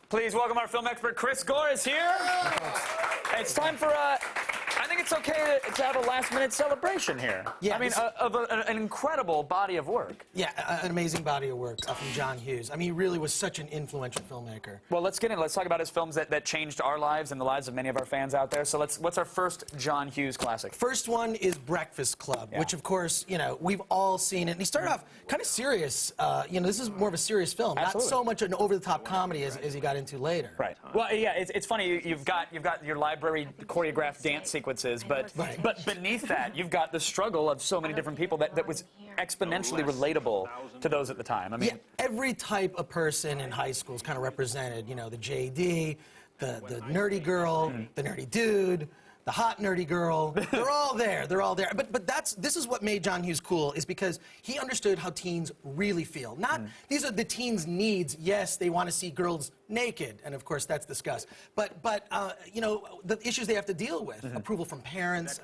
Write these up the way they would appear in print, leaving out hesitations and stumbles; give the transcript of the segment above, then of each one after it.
Please welcome our film expert, Chris Gore is here. It's time for, I think it's okay to have a last-minute celebration here. Yeah, I mean, of an incredible body of work. Yeah, an amazing body of work from John Hughes. I mean, he really was such an influential filmmaker. Well, let's get in. Let's talk about his films that changed our lives and the lives of many of our fans out there. So what's our first John Hughes classic? First one is Breakfast Club, which, of course, you know, we've all seen it. And he started off kind of serious. You know, this is more of a serious film, Absolutely. not so much an over-the-top comedy as he got into later. Right. Well, yeah, it's funny. You've got your library choreographed dance sequences, but beneath that, you've got the struggle of so many different people that was exponentially relatable to those at the time. I mean, yeah, every type of person in high school is kind of represented. You know, the JD, the nerdy girl, the nerdy dude, the hot nerdy girl. They're all there. They're all there. But this is what made John Hughes cool, is because he understood how teens really feel. Not these are the teens' needs. Yes, they want to see girls naked, and of course that's discussed. But you know, the issues they have to deal with, approval from parents,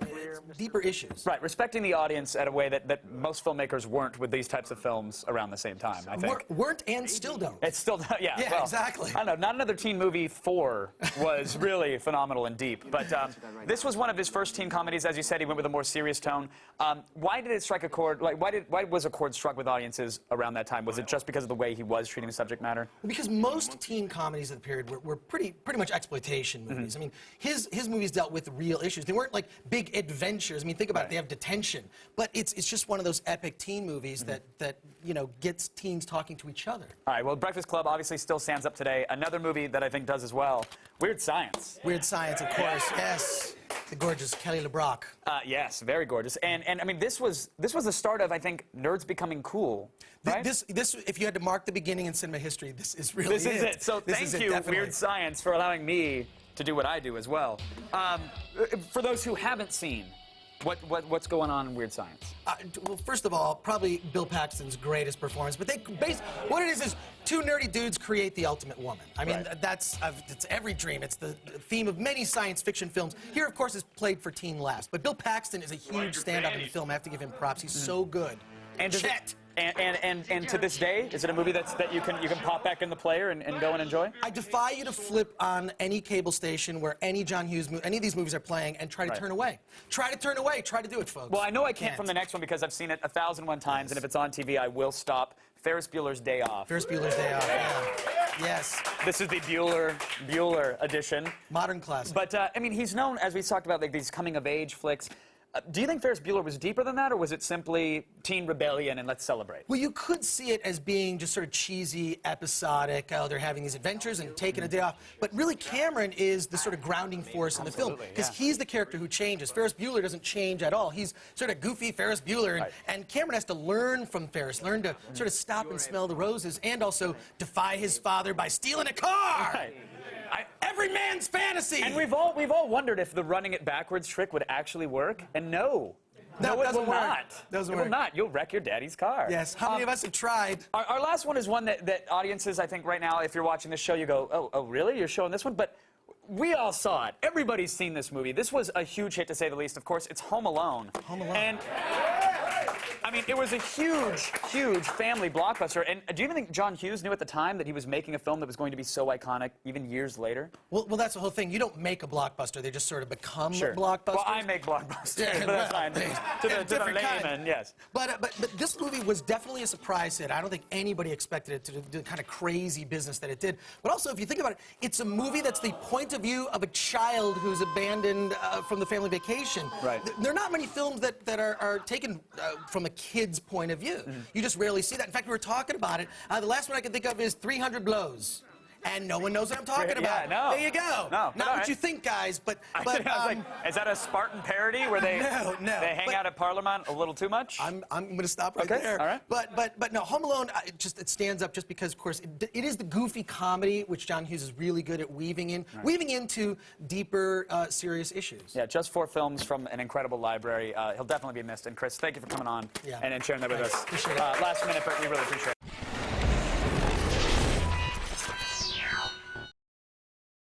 deeper issues. Right, respecting the audience in a way that most filmmakers weren't with these types of films around the same time, I think. Weren't and still don't. It's still, yeah. Yeah, well, exactly. I don't know, Not Another Teen Movie 4 was really phenomenal and deep, but this was one of his first teen comedies. As you said, he went with a more serious tone. Why did it strike a chord, like why was a chord struck with audiences around that time? Was it just because of the way he was treating the subject matter? Well, because most teen comedies of the period were pretty much exploitation movies. I mean, his movies dealt with real issues. They weren't like big adventures. I mean, think about it. They have detention. But it's just one of those epic teen movies that you know, gets teens talking to each other. All right, well, Breakfast Club obviously still stands up today. Another movie that I think does as well, Weird Science. Weird Science, of course, yes. The gorgeous Kelly LeBrock. Yes, very gorgeous. And I mean, this was the start of, I think, nerds becoming cool. Right? This, if you had to mark the beginning in cinema history, this is really This is it. So thank you, Weird Science, for allowing me to do what I do as well. For those who haven't seen, what's going on in Weird Science? Well, first of all, probably Bill Paxton's greatest performance. But what it is two nerdy dudes create the ultimate woman. I mean, it's every dream. It's the theme of many science fiction films. Here, of course, is played for teen laughs. But Bill Paxton is a huge stand-up in the film. I have to give him props. He's so good. And Chet. And to this day, is it a movie that you can pop back in the player and go and enjoy? I defy you to flip on any cable station where any John Hughes any of these movies are playing and try to turn away. Try to turn away. Try to do it, folks. Well, I know I can't from the next one because I've seen it 1,001 times, and if it's on TV, I will stop. Ferris Bueller's Day Off. Ferris Bueller's Day Off, yeah. Yes. This is the Bueller edition. Modern classic. But, I mean, he's known, as we talked about, like these coming-of-age flicks. Do you think Ferris Bueller was deeper than that, or was it simply teen rebellion and let's celebrate? Well, you could see it as being just sort of cheesy, episodic. Oh, they're having these adventures and taking a day off. But really, Cameron is the sort of grounding force in the film, because he's the character who changes. Ferris Bueller doesn't change at all. He's sort of goofy Ferris Bueller, and Cameron has to learn from Ferris, learn to sort of stop and smell the roses, and also defy his father by stealing a car. Right. Every man's fantasy. And we've all wondered if the running it backwards trick would actually work, and no, it will not. Doesn't work. It will not. You'll wreck your daddy's car. Yes. How many of us have tried? Our last one is one that audiences, I think, right now, if you're watching this show, you go, oh, really? You're showing this one? But we all saw it. Everybody's seen this movie. This was a huge hit, to say the least. Of course, it's Home Alone. Home Alone. And I mean, it was a huge, huge family blockbuster. And do you even think John Hughes knew at the time that he was making a film that was going to be so iconic even years later? Well, that's the whole thing. You don't make a blockbuster. They just sort of become blockbusters. Well, I make blockbusters, but that's fine. To the layman, yes. But this movie was definitely a surprise hit. I don't think anybody expected it to do the kind of crazy business that it did. But also, if you think about it, it's a movie that's the point of view of a child who's abandoned from the family vacation. Right. There are not many films that are taken from a kid's point of view. You just rarely see that. In fact, we were talking about it. The last one I can think of is 300 Blows. And no one knows what I'm talking about. No. There you go. No, not what you think, guys, but I was like, is that a Spartan parody where they they hang out at Parliament a little too much? I'm going to stop right there. All right. But no, Home Alone it stands up just because, of course, it is the goofy comedy which John Hughes is really good at weaving into deeper, serious issues. Yeah, just 4 films from an incredible library. He'll definitely be missed. And Chris, thank you for coming on and sharing that with us. Appreciate it. Last minute, but we really appreciate it.